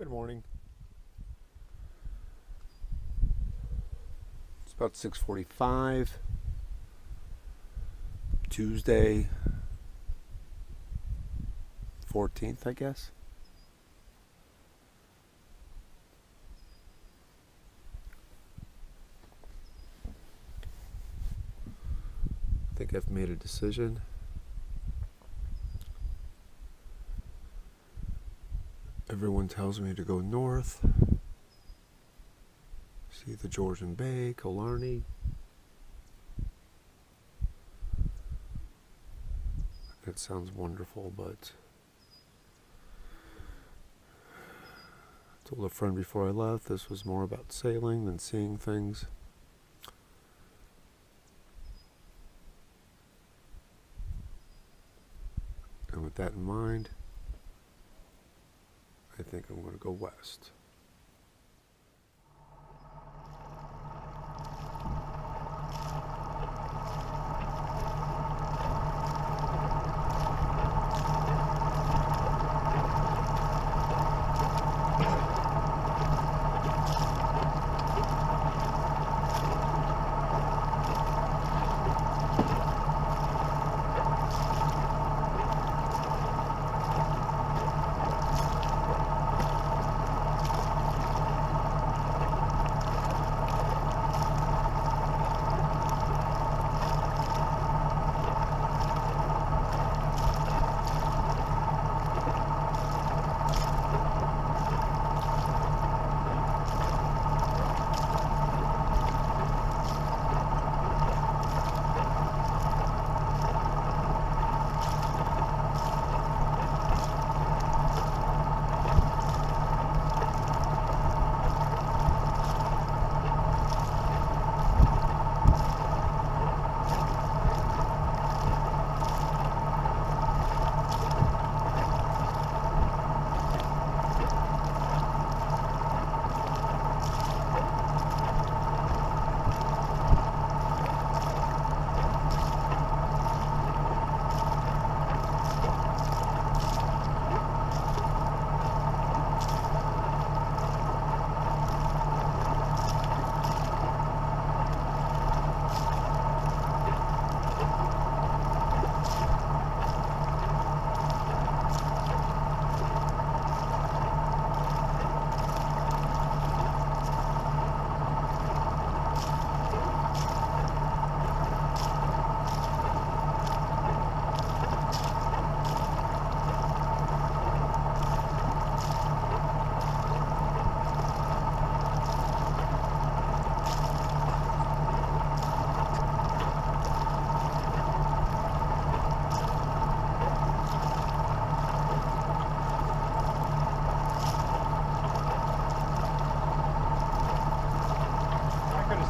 Good morning. It's about 6:45. Tuesday, 14th, I guess. I think I've made a decision. Everyone tells me to go north, see the Georgian Bay, Killarney. That sounds wonderful, but I told a friend before I left this was more about sailing than seeing things. And with that in mind, I think I'm going to go west.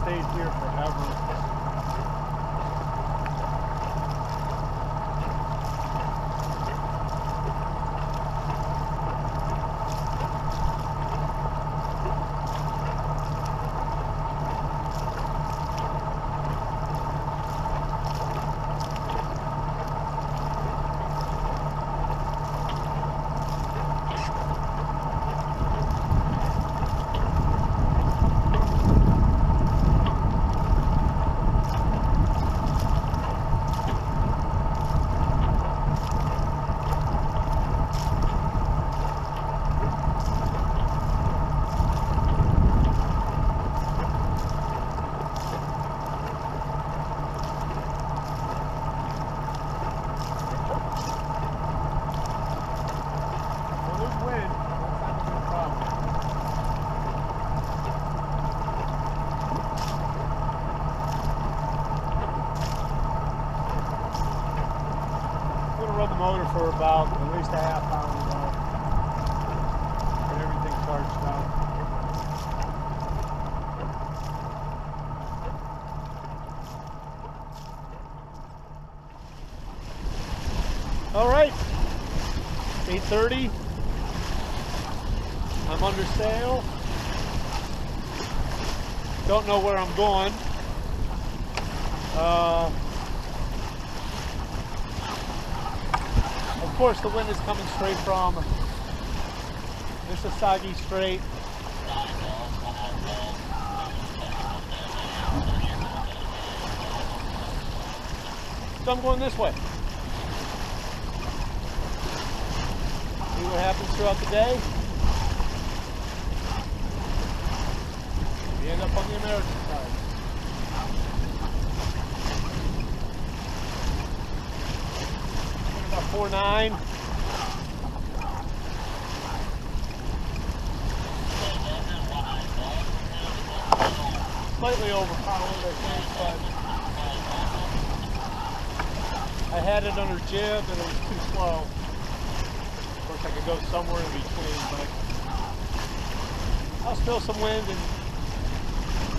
Stayed here forever. Run the motor for about at least a half hour though. Get everything charged up. All right, 8:30. I'm under sail. Don't know where I'm going. Of course, the wind is coming straight from This is Soggy Strait. So I'm going this way. See what happens throughout the day. We end up on the American side. About 4.9. Slightly overpowered, I think, but I had it under jib and it was too slow. Of course, I could go somewhere in between, but I'll still some wind and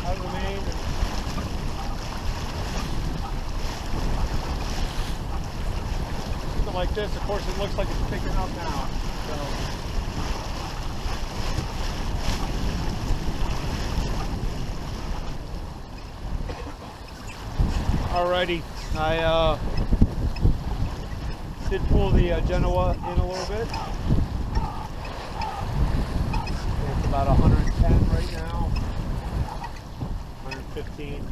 out of the main. Something like this, of course, it looks like it's picking up now. So. Alrighty, I did pull the Genoa in a little bit. It's about 110 right now, 115.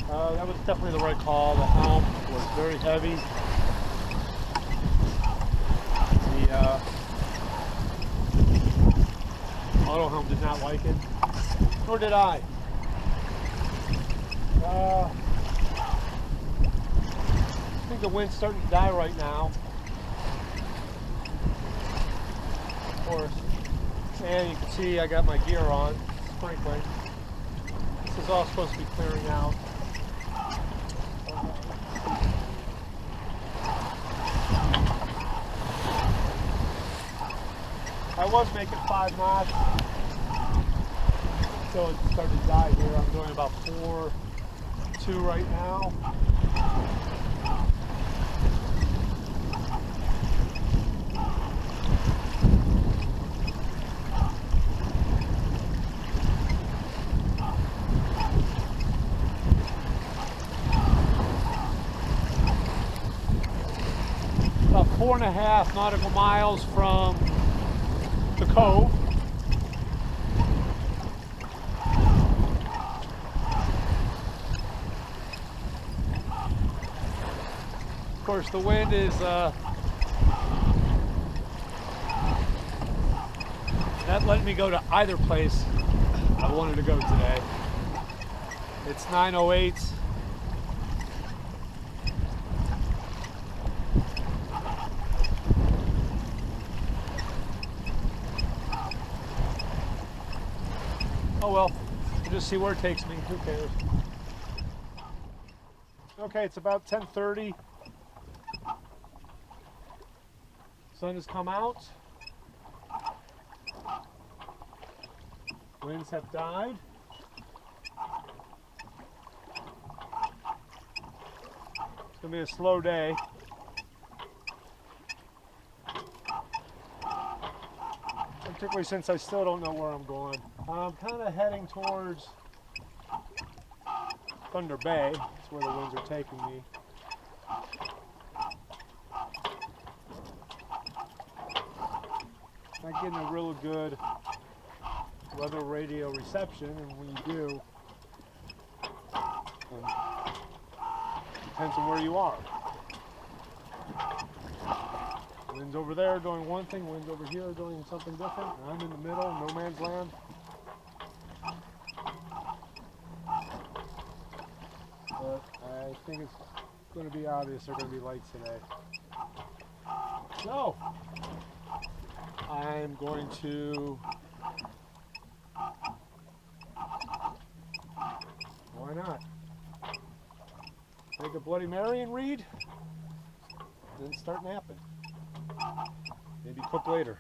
That was definitely the right call. The helm was very heavy. The auto helm did not like it, nor did I. I think the wind's starting to die right now. Of course. And you can see I got my gear on, sprinkling. This is all supposed to be clearing out. I was making 5 knots until it started to die here. I'm doing about 4.2 right now. About 4.5 nautical miles from the cove. Of course, the wind is not letting me go to either place I wanted to go today. It's 9:08. Oh well, we'll just see where it takes me. Who cares? Okay, it's about 10:30. Sun has come out. Winds have died. It's gonna be a slow day. Particularly since I still don't know where I'm going. I'm kind of heading towards Thunder Bay. That's where the winds are taking me. Not getting a real good weather radio reception, and when you do, depends on where you are. Wind's over there doing one thing, wind's over here doing something different. I'm in the middle, no man's land. But I think it's going to be obvious there are going to be lights today. So, I'm going to, why not, make a Bloody Mary and read, then start napping. Maybe cook later.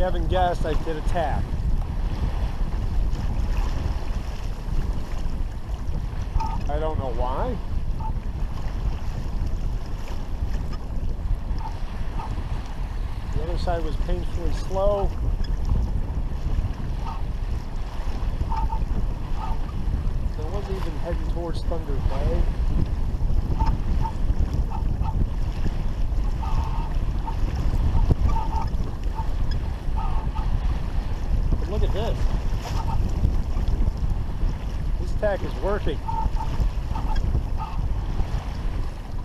you haven't guessed, I did a tack. I don't know why. The other side was painfully slow. I wasn't even heading towards Thunder Bay. But look at this. This tack is working.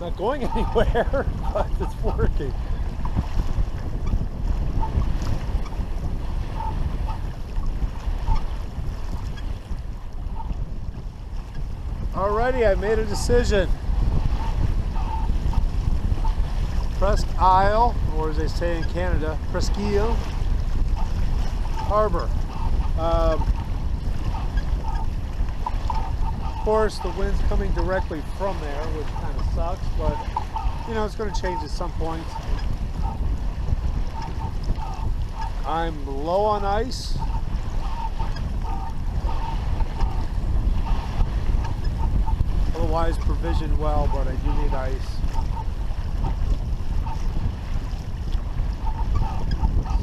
Not going anywhere, but it's working. Alrighty, I made a decision. Presque Isle, or as they say in Canada, Presque Isle Harbor. Of course, the wind's coming directly from there, which kind of sucks, but you know, it's going to change at some point. I'm low on ice. Otherwise provisioned well, but I do need ice.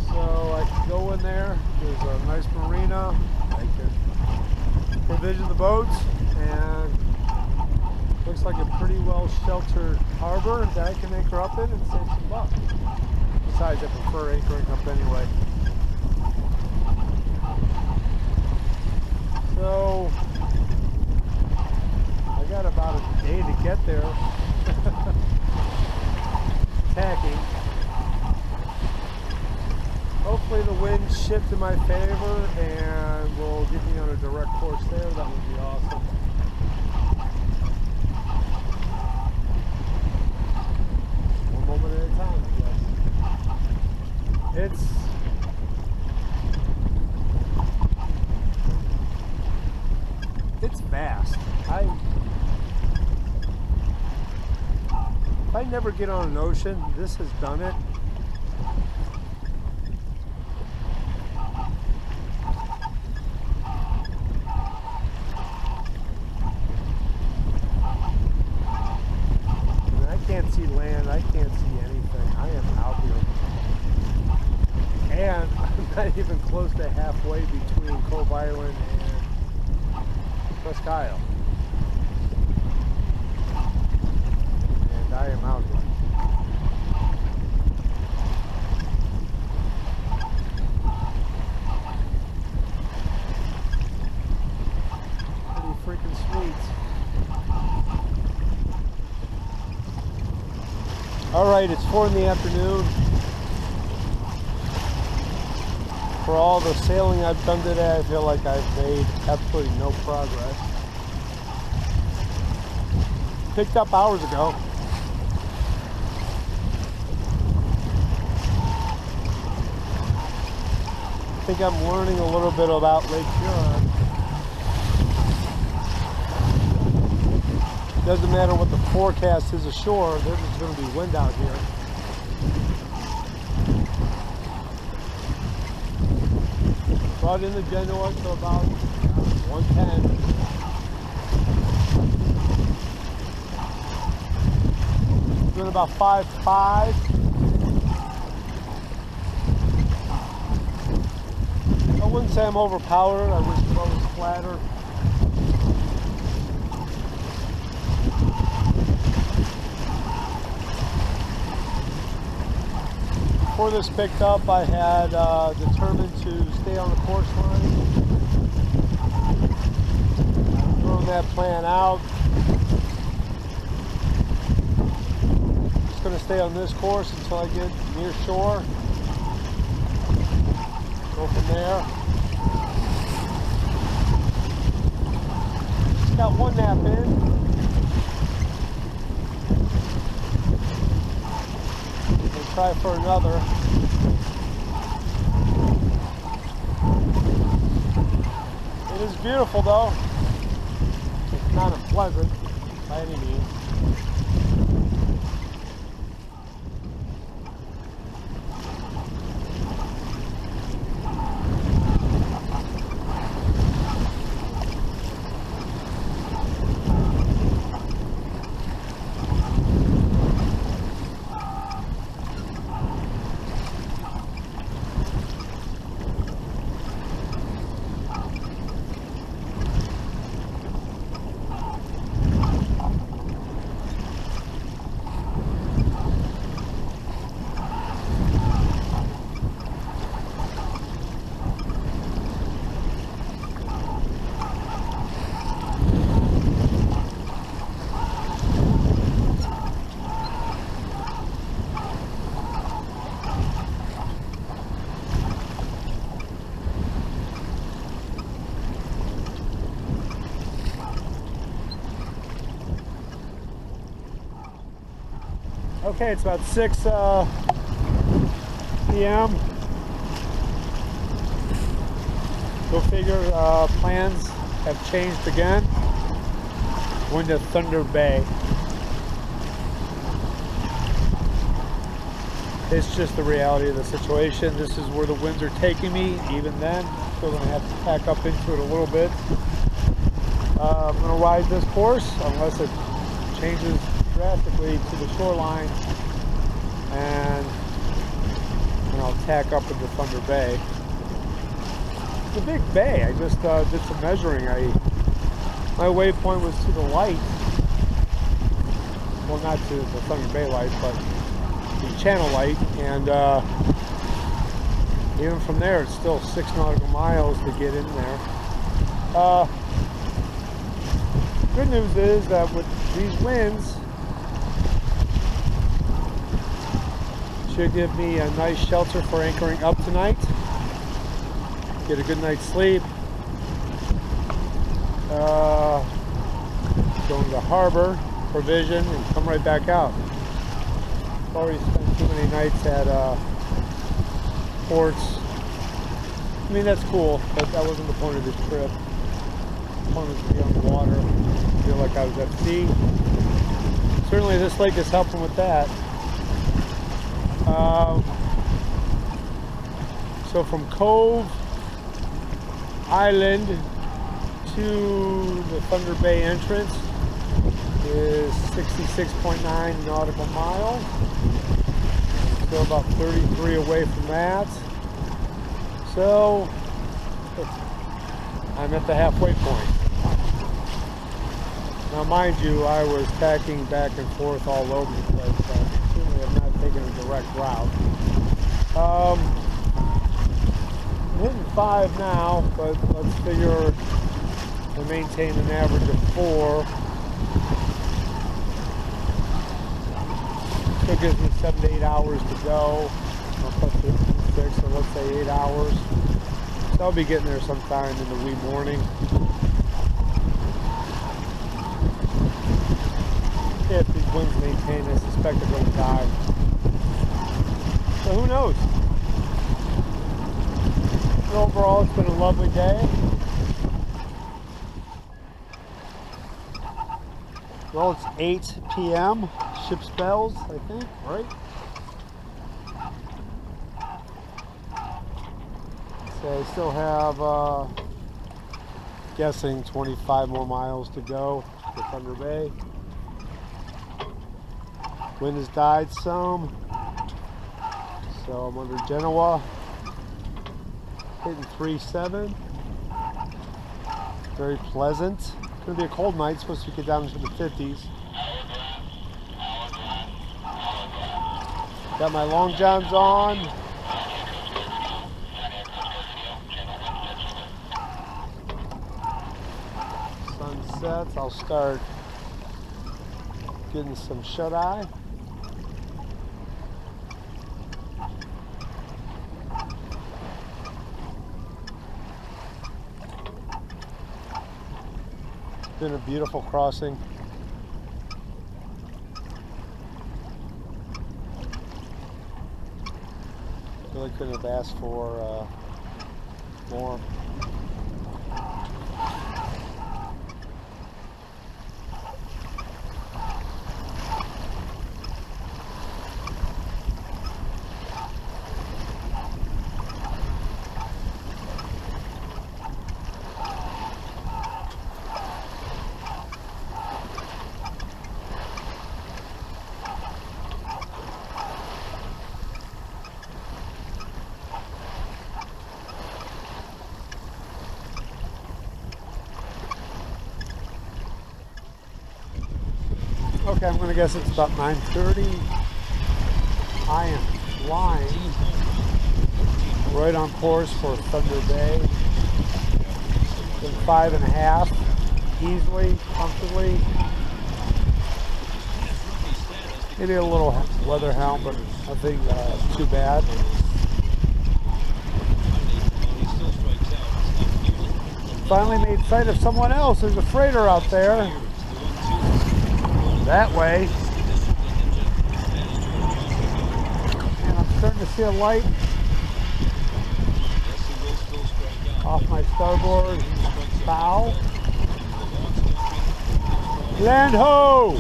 So I can go in there. There's a nice marina. I can provision the boats, and looks like a pretty well sheltered harbor that I can anchor up in and save some bucks. Besides, I prefer anchoring up anyway. So I got about a day to get there. Tacking. Hopefully the wind shifts in my favor and will get me on a direct course there. That would be awesome. One moment at a time, I guess. It's vast. If I never get on an ocean, this has done it. I can't see land, I can't see anything. I am out here. And I'm not even close to halfway between Cove Island and Presque Isle. And I am out here. Pretty freaking sweet. Alright, it's 4 in the afternoon. For all the sailing I've done today, I feel like I've made absolutely no progress. Picked up hours ago. I think I'm learning a little bit about Lake Huron. Doesn't matter what the forecast is ashore, there's just going to be wind out here. Brought in the Genoa to about 110. Doing about 5.5. I wouldn't say I'm overpowered. I wish the boat was flatter. Before this picked up, I had determined to stay on the course line. I'm throwing that plan out. Just going to stay on this course until I get near shore. Go from there. Just got one nap in. Try for another. It is beautiful though. It's not unpleasant by any means. Okay, it's about 6 p.m. Go figure, plans have changed again. Going to Thunder Bay. It's just the reality of the situation. This is where the winds are taking me. Even then, still going to have to pack up into it a little bit. I'm going to ride this course unless it changes drastically to the shoreline, and I'll tack up into Thunder Bay. It's a big bay. I just did some measuring. My waypoint was to the light. Well, not to the Thunder Bay light, but the channel light, and even from there, it's still 6 nautical miles to get in there. Good news is that with these winds, should give me a nice shelter for anchoring up tonight. Get a good night's sleep. Go to the harbor, provision, and come right back out. I've already spent too many nights at ports. I mean, that's cool, but that wasn't the point of this trip. The point was to be on the water, feel like I was at sea. Certainly this lake is helping with that. So from Cove Island to the Thunder Bay entrance is 66.9 nautical miles. Still about 33 away from that. So I'm at the halfway point. Now mind you, I was tacking back and forth all over the place, so certainly I'm not taking a direct route. I'm hitting 5 now, but let's figure I maintain an average of 4. Still gives me 7 to 8 hours to go. I'll put 6, so let's say 8 hours. So I'll be getting there sometime in the wee morning. If these winds maintain, I suspect they're going to die. So who knows? But overall, it's been a lovely day. Well, it's 8 p.m. Ship's bells, I think, right? So I still have, guessing 25 more miles to go to Thunder Bay. Wind has died some, so I'm under Genoa, hitting 3.7. Very pleasant. It's going to be a cold night, supposed to get down into the 50s. Got my long johns on. Sun sets, I'll start getting some shut-eye. Been a beautiful crossing. Really couldn't have asked for more. Okay, I'm going to guess it's about 9:30. I am flying right on course for Thunder Bay. In 5.5, easily, comfortably. Maybe a little weather helm, but nothing too bad. Finally made sight of someone else. There's a freighter out there. That way. starting to see a light off my starboard bow. Land ho!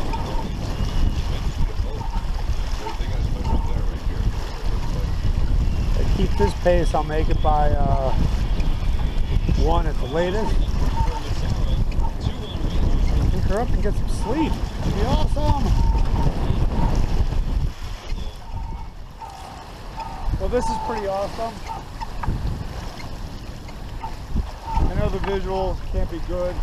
If I keep this pace, I'll make it by 1 at the latest. Pick her up and get some sleep. It'd be awesome. Well, this is pretty awesome. I know the visual can't be good.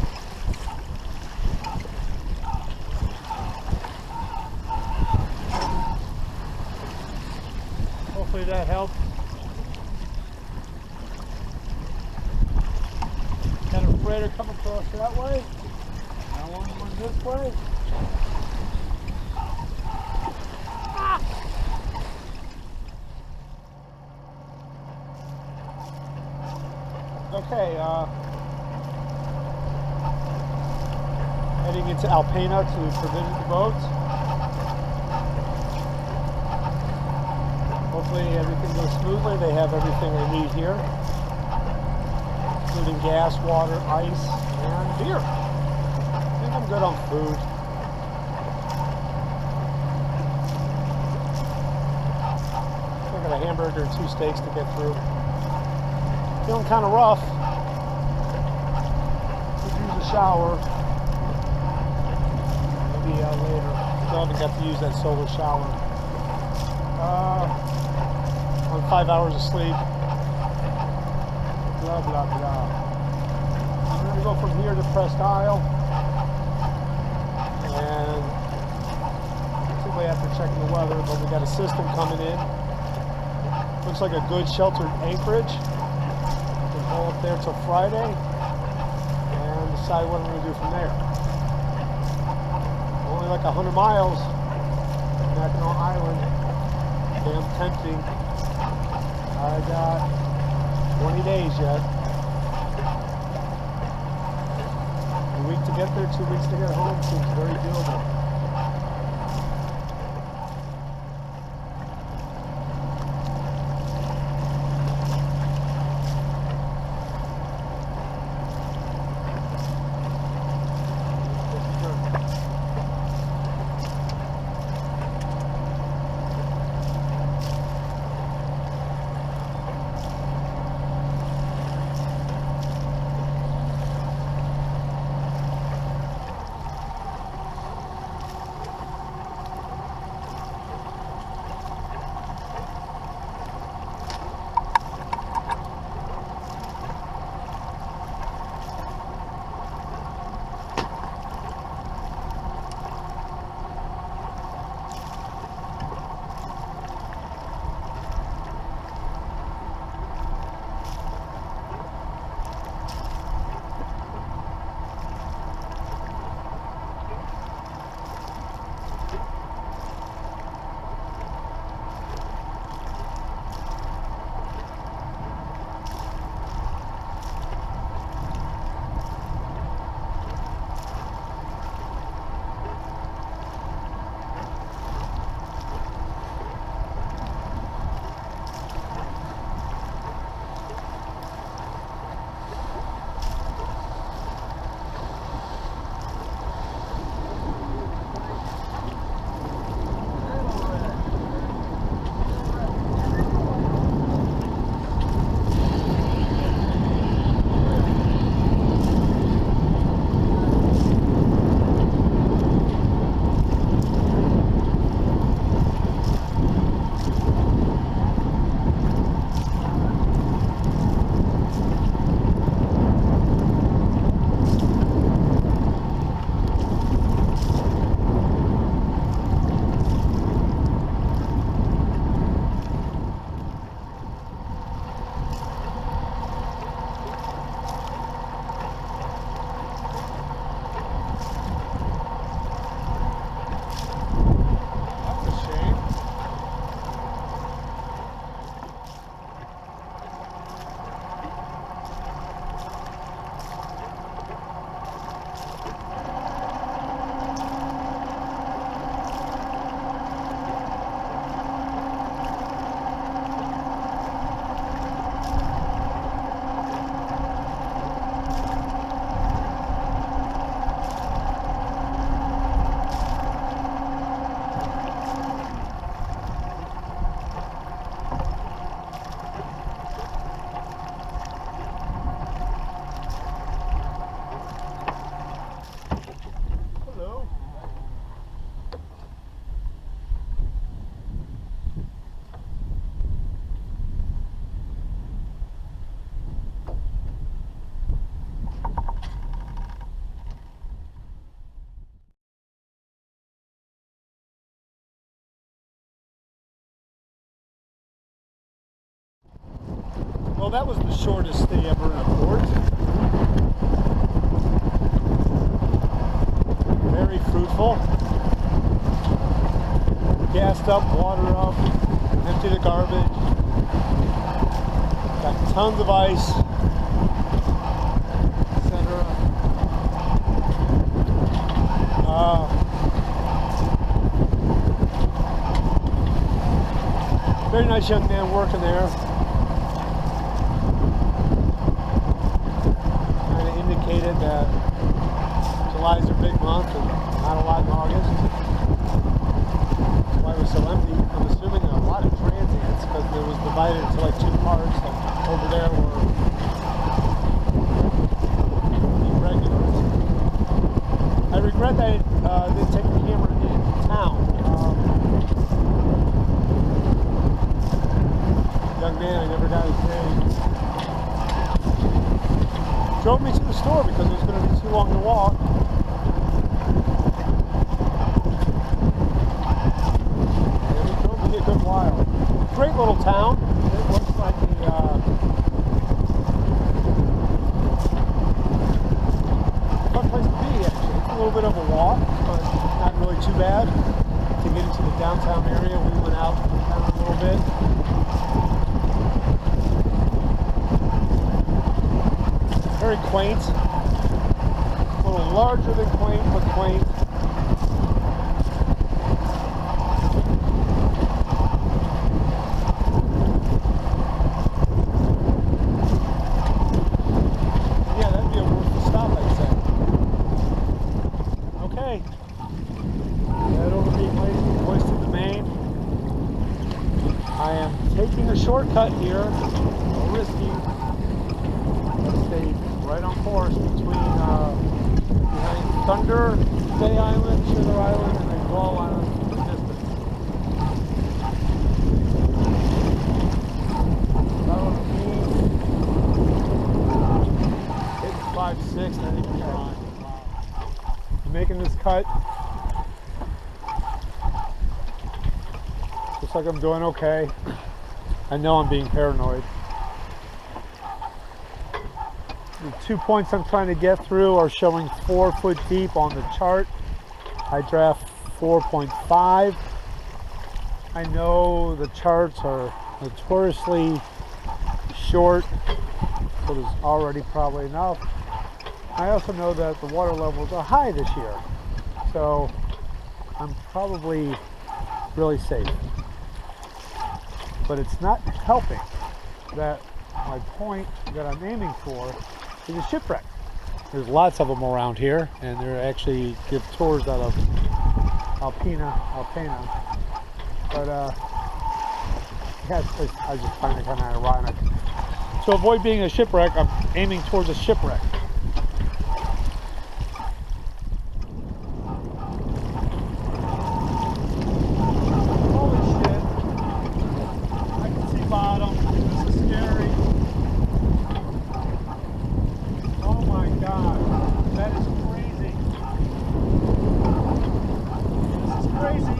Hopefully that helps. Got a freighter coming across that way. I want one this way. Okay, heading into Alpena to provision the boats. Hopefully everything goes smoothly. They have everything I need here, including gas, water, ice, and beer. I think I'm good on food. I got a hamburger and 2 steaks to get through. Feeling kind of rough. Could use a shower. Maybe later. Still haven't got to use that solar shower. On 5 hours of sleep. Blah blah blah. I'm going to go from here to Presque Isle, and simply after checking the weather, but we got a system coming in. Looks like a good sheltered anchorage. Go up there till Friday and decide what I'm going to do from there. Only like 100 miles from Mackinac Island. Damn tempting. I got 20 days yet. A week to get there, 2 weeks to get home seems very doable. Well, that was the shortest stay ever in a port. Very fruitful. Gassed up, water up, empty the garbage. Got tons of ice, etc. Very nice young man working there. Kind of indicated that July's a big month and not a lot in August. That's why it was so empty. I'm assuming a lot of transients because it was divided into like two parts. Like over there were the regulars. I regret that I didn't take the camera in town. Young man, I never got his name, drove me to the store because it was going to be too long to walk. And he drove me a good while. Great little town. It looks like a fun place to be, actually. It's a little bit of a walk, but not really too bad. To get into the downtown area, we went out from town a little bit. Very quaint, a little larger than quaint, but quaint. Yeah, that'd be a worth stop, I'd say. Okay, head over the place to the main. I am taking a shortcut here, risky. Stay right on course between behind Thunder Bay Island, Sugar Island, and then Gull Island in the distance. Hitting 5.6, not even trying. I'm making this cut. Looks like I'm doing okay. I know I'm being paranoid. The 2 points I'm trying to get through are showing 4 foot deep on the chart. I draft 4.5. I know the charts are notoriously short, so there's already probably enough. I also know that the water levels are high this year, so I'm probably really safe. But it's not helping that my point that I'm aiming for is a shipwreck. There's lots of them around here, and they actually give tours out of Alpena. But yeah, I just find it kind of ironic. To avoid being a shipwreck, I'm aiming towards a shipwreck. Holy shit! I can see bottom. This is scary. Oh my God, that is crazy. This is crazy.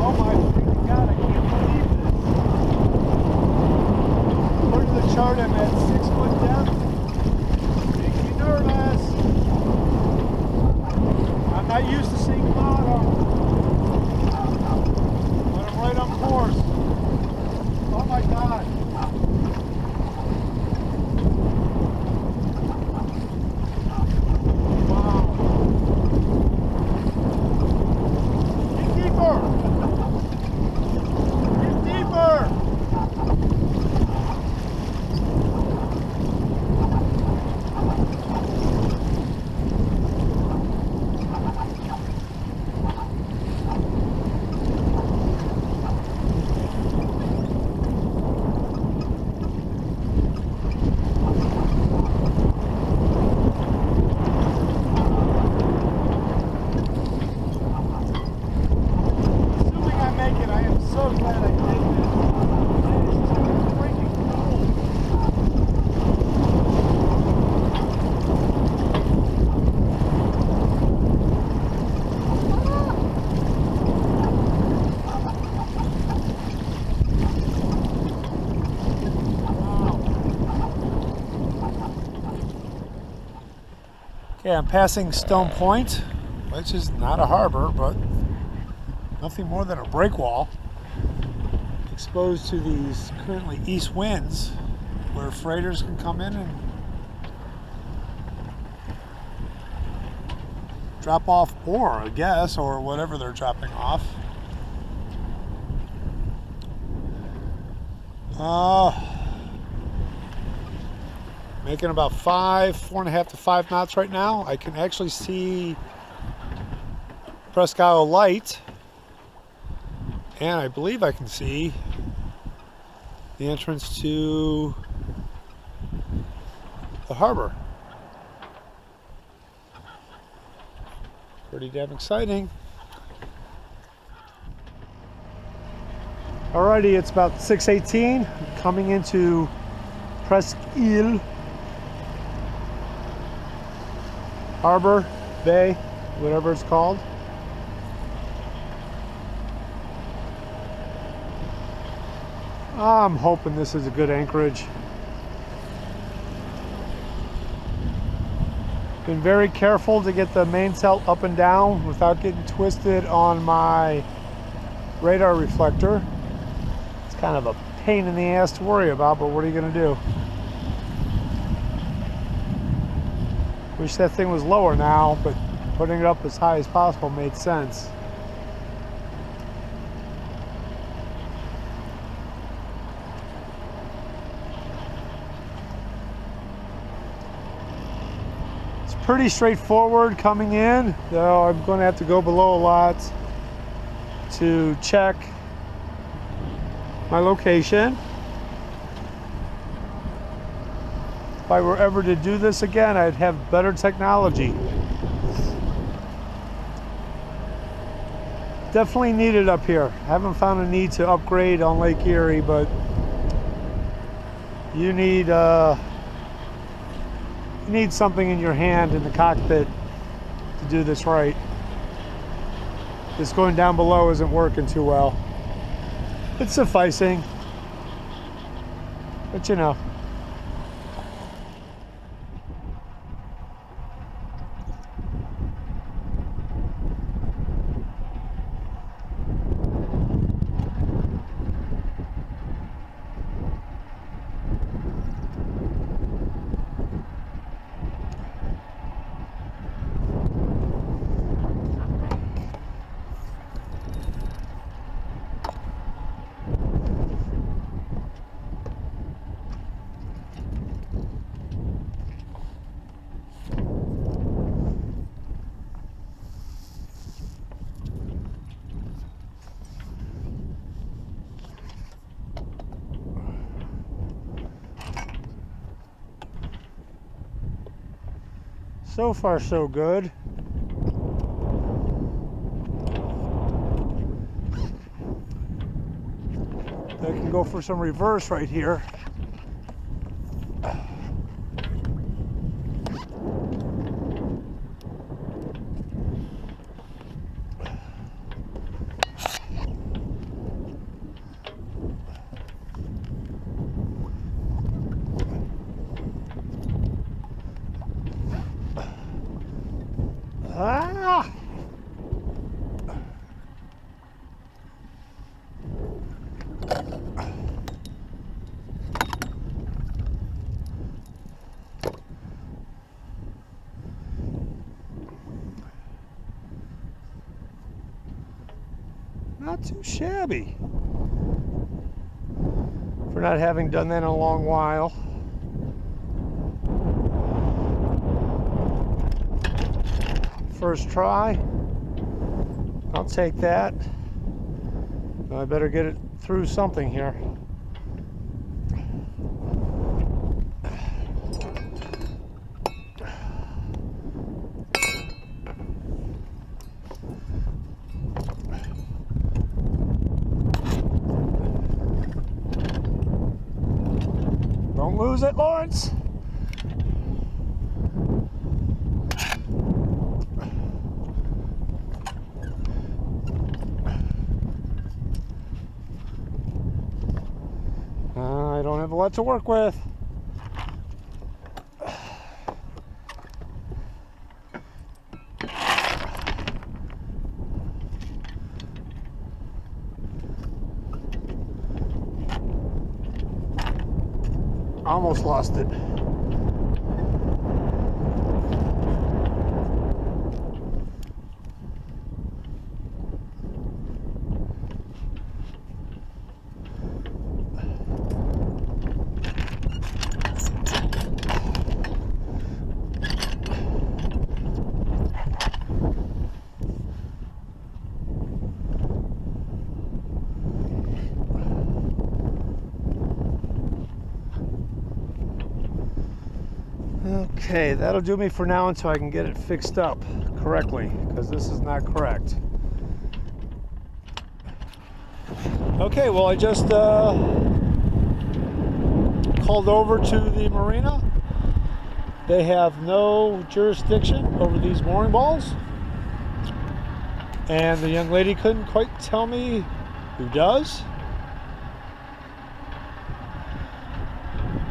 Oh my freaking God, I can't believe this. According to the chart, I'm at 6 foot depth. Makes me nervous. I'm not used to seeing bottom, but I'm right on course. Oh my God. Wow. Get deeper. Get deeper. Okay, I'm passing Stone Point, which is not a harbor, but nothing more than a breakwall exposed to these currently east winds where freighters can come in and drop off ore, I guess, or whatever they're dropping off. Making about 4.5 to 5 knots right now. I can actually see Presque Isle light, and I believe I can see the entrance to the harbor. Pretty damn exciting. Alrighty, it's about 6:18. Coming into Presque Isle Harbor, Bay, whatever it's called. I'm hoping this is a good anchorage. Been very careful to get the mainsail up and down without getting twisted on my radar reflector. It's kind of a pain in the ass to worry about, but what are you going to do? Wish that thing was lower now, but putting it up as high as possible made sense. It's pretty straightforward coming in, though I'm going to have to go below a lot to check my location. If I were ever to do this again, I'd have better technology. Definitely needed up here. Haven't found a need to upgrade on Lake Erie, but you need something in your hand in the cockpit to do this right. This going down below isn't working too well. It's sufficing, but you know. So far, so good. I can go for some reverse right here. Ah! Not too shabby for not having done that in a long while. First try, I'll take that. I better get it through something here. Don't lose it, Lawrence. I don't have a lot to work with. Almost lost it. Okay, that'll do me for now until I can get it fixed up correctly, because this is not correct. Okay, well, I just called over to the marina. They have no jurisdiction over these mooring balls, and the young lady couldn't quite tell me who does.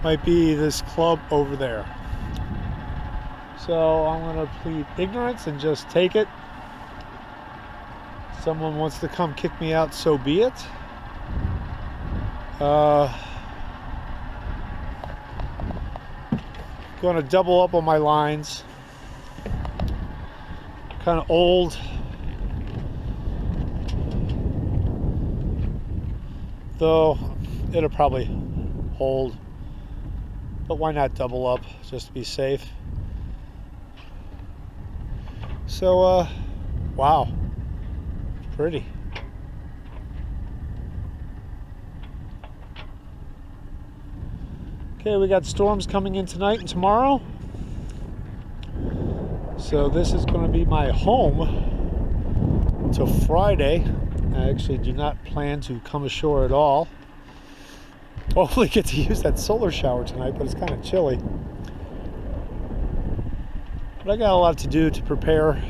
Might be this club over there. So I'm going to plead ignorance and just take it. Someone wants to come kick me out, so be it. Going to double up on my lines. Kind of old. Though it'll probably hold. But why not double up just to be safe? So, wow, pretty. Okay, we got storms coming in tonight and tomorrow. So this is going to be my home till Friday. I actually do not plan to come ashore at all. Hopefully get to use that solar shower tonight, but it's kind of chilly. But I got a lot to do to prepare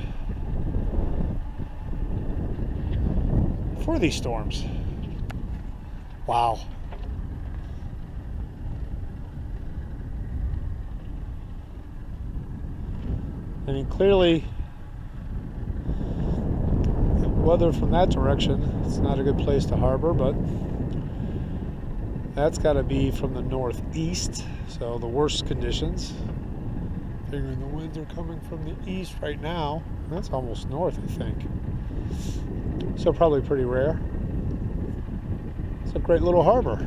for these storms. Wow. I mean, clearly, weather from that direction, it's not a good place to harbor, but that's got to be from the northeast, so the worst conditions. Figuring the winds are coming from the east right now. That's almost north, I think. So probably pretty rare. It's a great little harbor.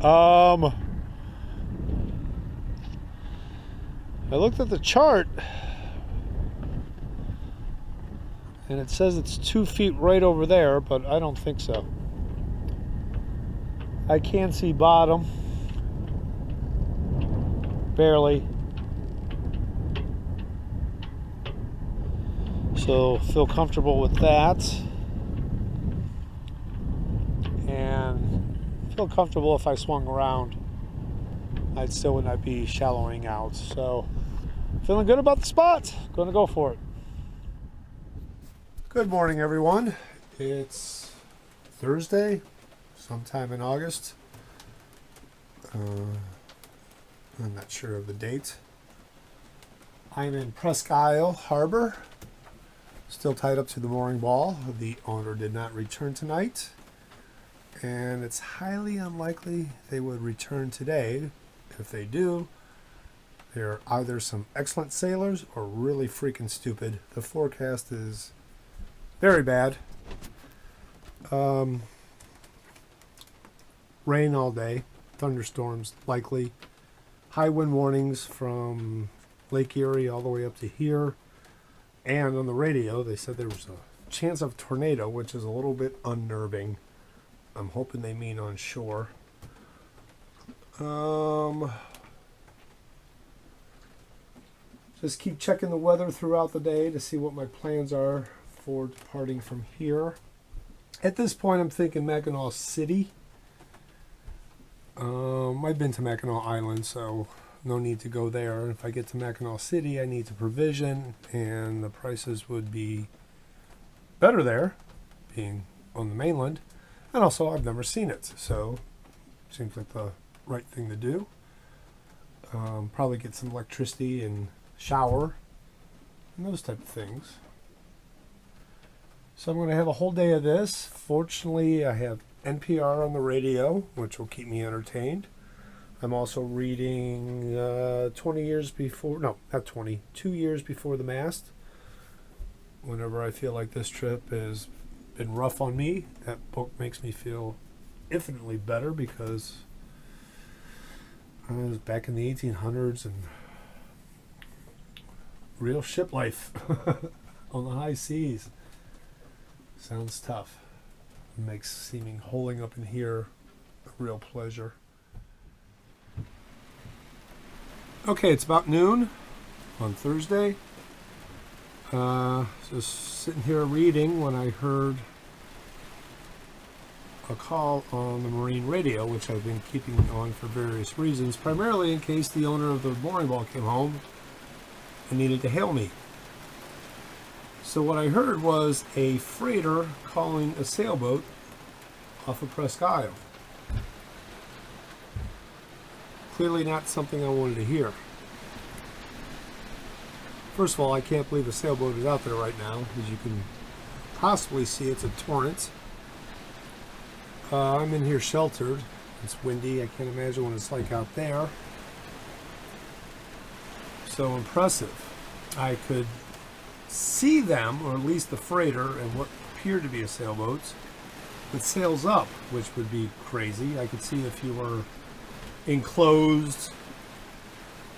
I looked at the chart and it says it's 2 feet right over there, but I don't think so. I can see bottom. Barely. So feel comfortable with that, and feel comfortable if I swung around I still would not be shallowing out. So feeling good about the spot, gonna go for it. Good morning, everyone. It's Thursday, sometime in August. I'm not sure of the date. I'm in Presque Isle Harbor. Still tied up to the mooring ball. The owner did not return tonight, and it's highly unlikely they would return today. If they do, they're either some excellent sailors or really freaking stupid. The forecast is very bad. Rain all day, thunderstorms likely, high wind warnings from Lake Erie all the way up to here. And on the radio, they said there was a chance of tornado, which is a little bit unnerving. I'm hoping they mean on shore. Just keep checking the weather throughout the day to see what my plans are for departing from here. At this point, I'm thinking Mackinac City. I've been to Mackinac Island, so no need to go there. If I get to Mackinac City, I need to provision, and the prices would be better there, being on the mainland. And also, I've never seen it, so seems like the right thing to do. Probably get some electricity and shower and those type of things. So I'm going to have a whole day of this. Fortunately, I have NPR on the radio, which will keep me entertained. I'm also reading 20 years before, no, not 20, 2 years before the mast. Whenever I feel like this trip has been rough on me, that book makes me feel infinitely better because I was back in the 1800s and real ship life on the high seas. Sounds tough. It makes seeming holing up in here a real pleasure. Okay, it's about noon on Thursday. Just sitting here reading when I heard a call on the marine radio, which I've been keeping on for various reasons, primarily in case the owner of the mooring ball came home and needed to hail me. So what I heard was a freighter calling a sailboat off of Presque Isle. Clearly not something I wanted to hear. First of all, I can't believe a sailboat is out there right now. As you can possibly see, it's a torrent. I'm in here sheltered. It's windy. I can't imagine what it's like out there. So impressive. I could see them, or at least the freighter, and what appeared to be a sailboat with sails up, which would be crazy. I could see if you were enclosed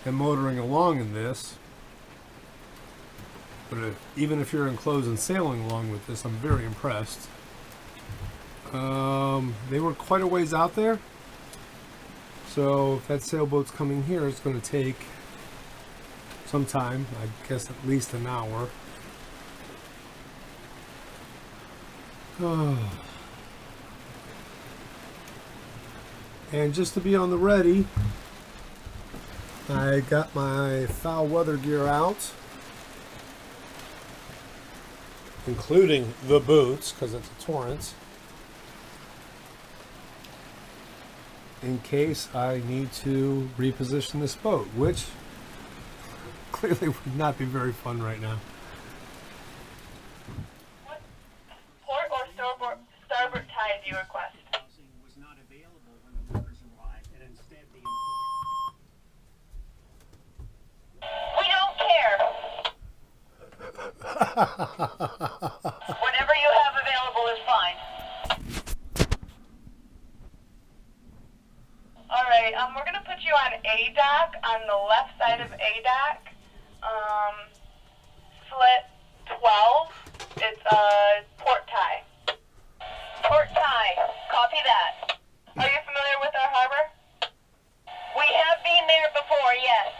and motoring along in this. But even if you're enclosed and sailing along with this, I'm very impressed. They were quite a ways out there. So if that sailboat's coming here, it's going to take some time. I guess at least an hour. And just to be on the ready, I got my foul weather gear out, including the boots, because it's a torrent, in case I need to reposition this boat, which clearly would not be very fun right now. What port or starboard tie do you request? Was not available when the workers arrived, and instead the We don't care. Whatever you have available is fine. Alright, we're going to put you on A dock, on the left side of A dock. Slit 12. It's port tie. Port tie. Copy that. Are you familiar with our harbor? We have been there before, yes.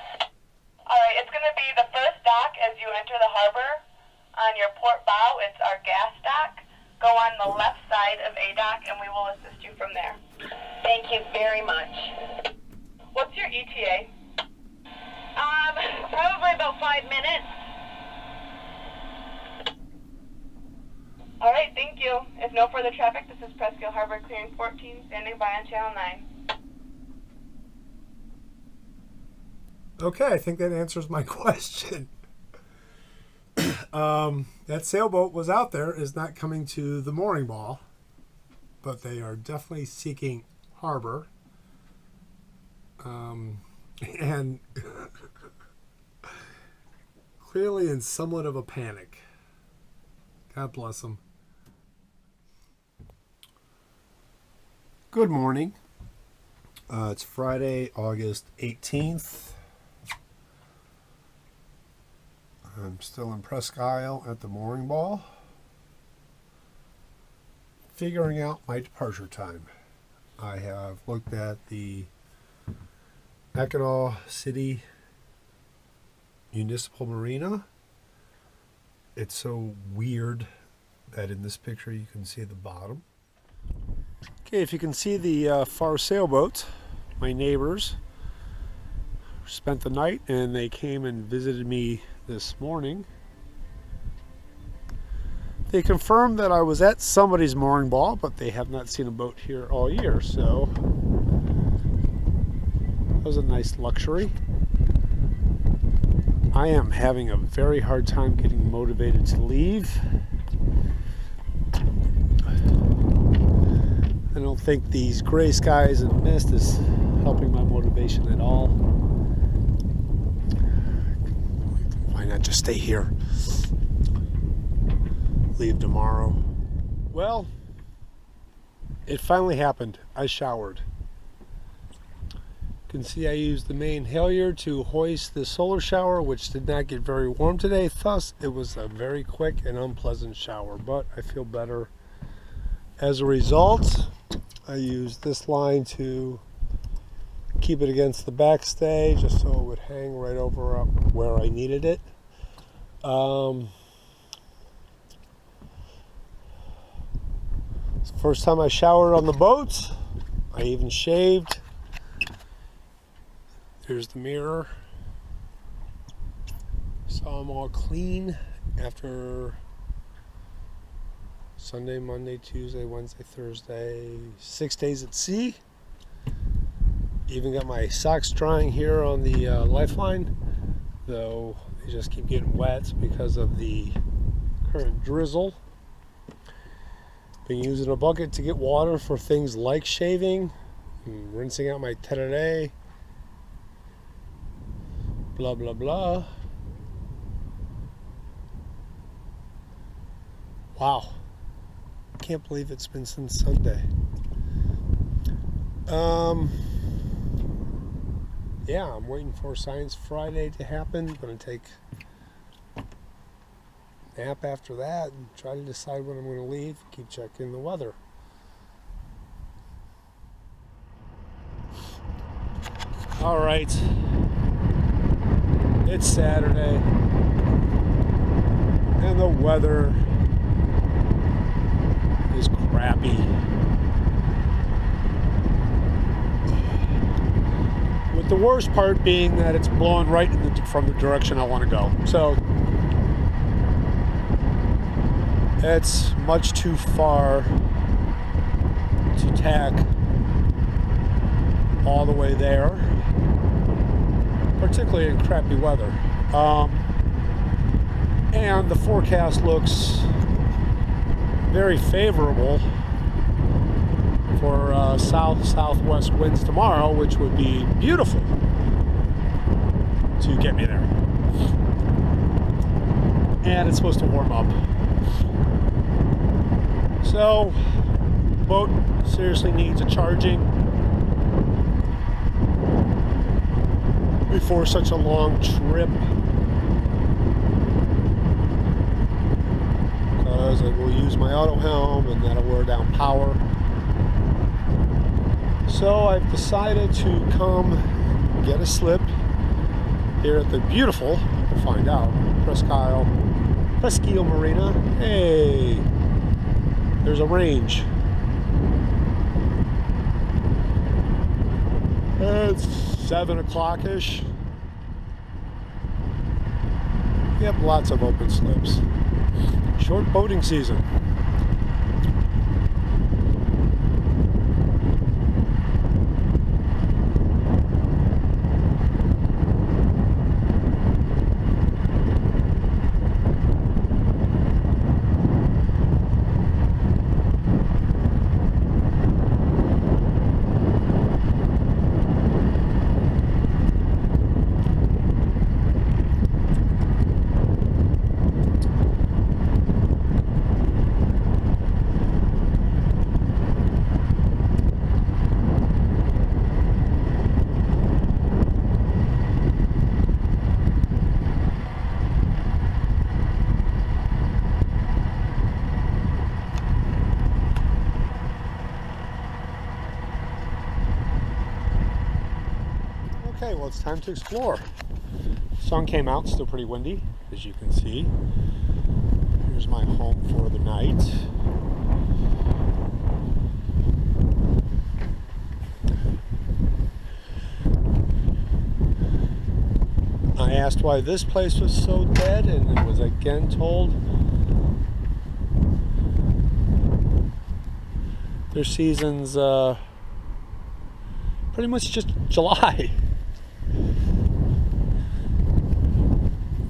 Alright, it's going to be the first dock as you enter the harbor. On your port bow, it's our gas dock. Go on the left side of A dock and we will assist you from there. Thank you very much. What's your ETA? Probably about 5 minutes. Alright, thank you. If no further traffic, this is Presque Isle Harbor Clearing 14, standing by on Channel 9. Okay, I think that answers my question. That sailboat was out there, is not coming to the mooring ball, but they are definitely seeking harbor. And clearly in somewhat of a panic. God bless them. Good morning. It's Friday, August 18th. I'm still in Presque Isle at the mooring ball, figuring out my departure time. I have looked at the Mackinac City Municipal Marina. It's so weird that in this picture you can see the bottom. Okay, if you can see the far sailboat, my neighbors spent the night and they came and visited me this morning. They confirmed that I was at somebody's mooring ball, but they have not seen a boat here all year, so that was a nice luxury. I am having a very hard time getting motivated to leave. I don't think these gray skies and mist is helping my motivation at all. Why not just stay here? Leave tomorrow. Well, it finally happened. I showered. You can see I used the main halyard to hoist the solar shower, which did not get very warm today. Thus, it was a very quick and unpleasant shower, but I feel better. As a result, I used this line to keep it against the backstay, just so it would hang right over up where I needed it. It's the first time I showered on the boat. I even shaved. Here's the mirror. So I'm all clean after Sunday, Monday, Tuesday, Wednesday, Thursday, 6 days at sea. Even got my socks drying here on the lifeline, though they just keep getting wet because of the current drizzle. Been using a bucket to get water for things like shaving, and rinsing out my terere, blah blah blah. Wow, can't believe it's been since Sunday. Yeah, I'm waiting for Science Friday to happen. Gonna take a nap after that and try to decide when I'm gonna leave. Keep checking the weather. All right, it's Saturday and the weather is crappy. With the worst part being that it's blowing right from the direction I want to go. So it's much too far to tack all the way there, particularly in crappy weather. And the forecast looks very favorable for southwest winds tomorrow, which would be beautiful to get me there. And it's supposed to warm up. So, boat seriously needs a charging before such a long trip, because I will use my auto helm and that'll wear down power. So I've decided to come get a slip here at the beautiful, we'll find out, Presque Isle Marina. Hey, there's a range. It's 7 o'clock-ish. We have lots of open slips. Short boating season. Okay, well, it's time to explore. Sun came out, still pretty windy, as you can see. Here's my home for the night. I asked why this place was so dead, and I was again told their season's pretty much just July.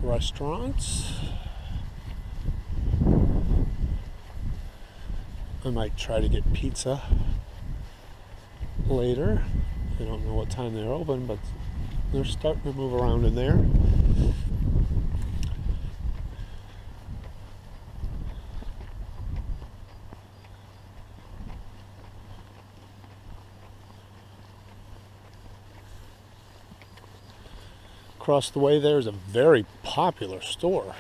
Restaurants. I might try to get pizza later. I don't know what time they're open, but they're starting to move around in there. Across the way there's a very popular store.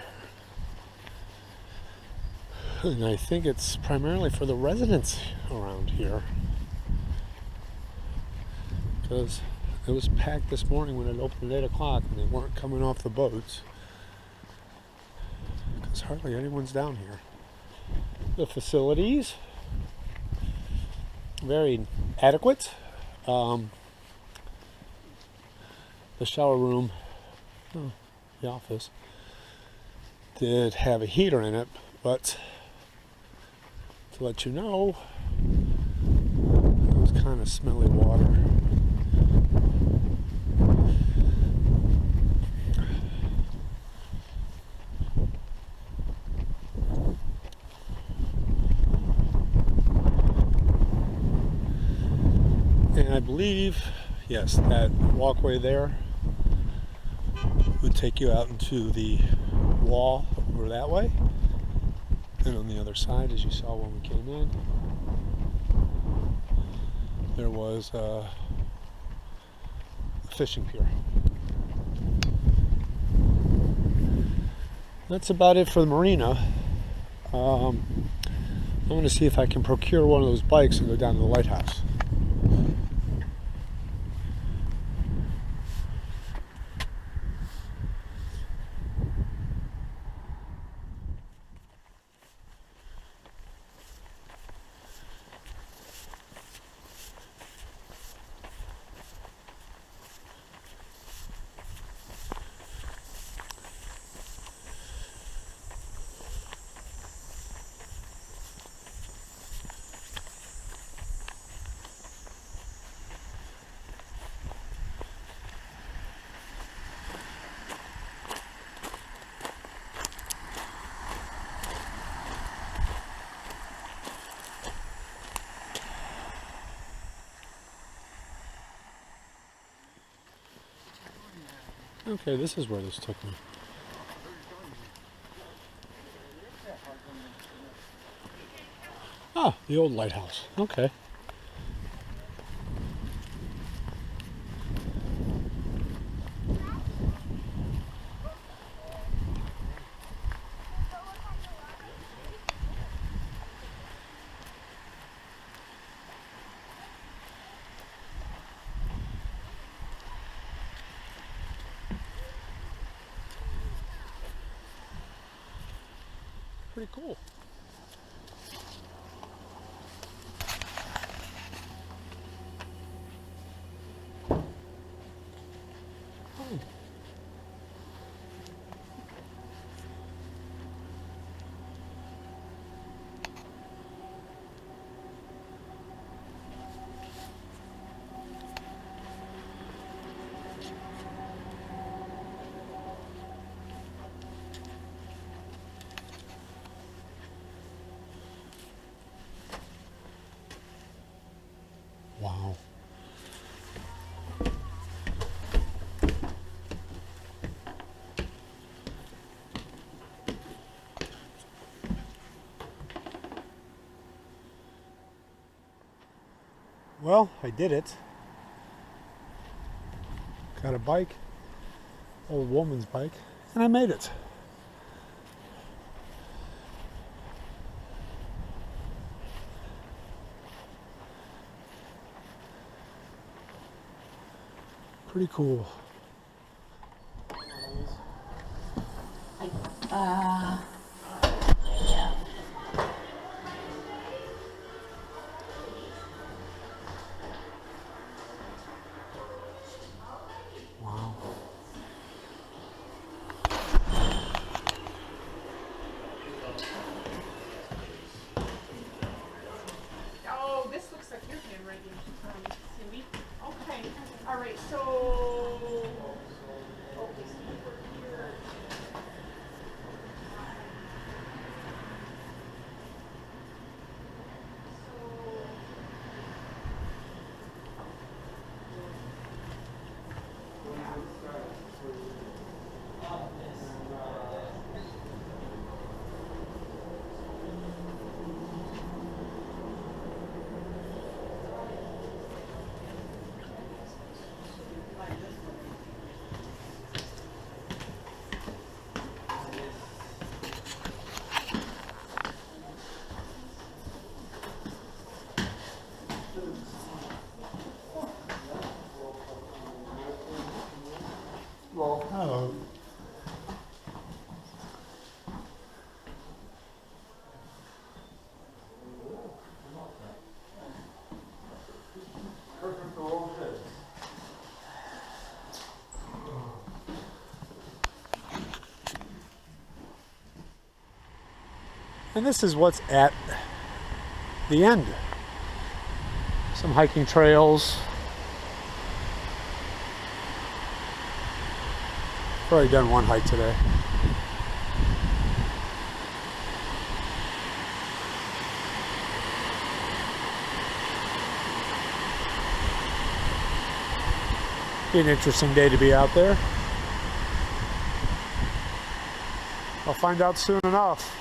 And I think it's primarily for the residents around here. Because it was packed this morning when it opened at 8 o'clock and they weren't coming off the boats. Because hardly anyone's down here. The facilities, very adequate. The shower room, the office, did have a heater in it, but to let you know, it was kind of smelly water. And I believe, yes, that walkway there would take you out into the wall over that way. And on the other side, as you saw when we came in, there was a fishing pier. That's about it for the marina. I'm going to see if I can procure one of those bikes and go down to the lighthouse. Okay, this is where this took me. Ah, the old lighthouse. Okay. Pretty cool. Wow. Well, I did it. Got a bike, old woman's bike, and I made it. Pretty cool. Wow. Oh, this looks like your handwriting, Cindy. Okay. All right. So, okay. So you were here. And this is what's at the end. Some hiking trails. I've already done one hike today. Be an interesting day to be out there. I'll find out soon enough.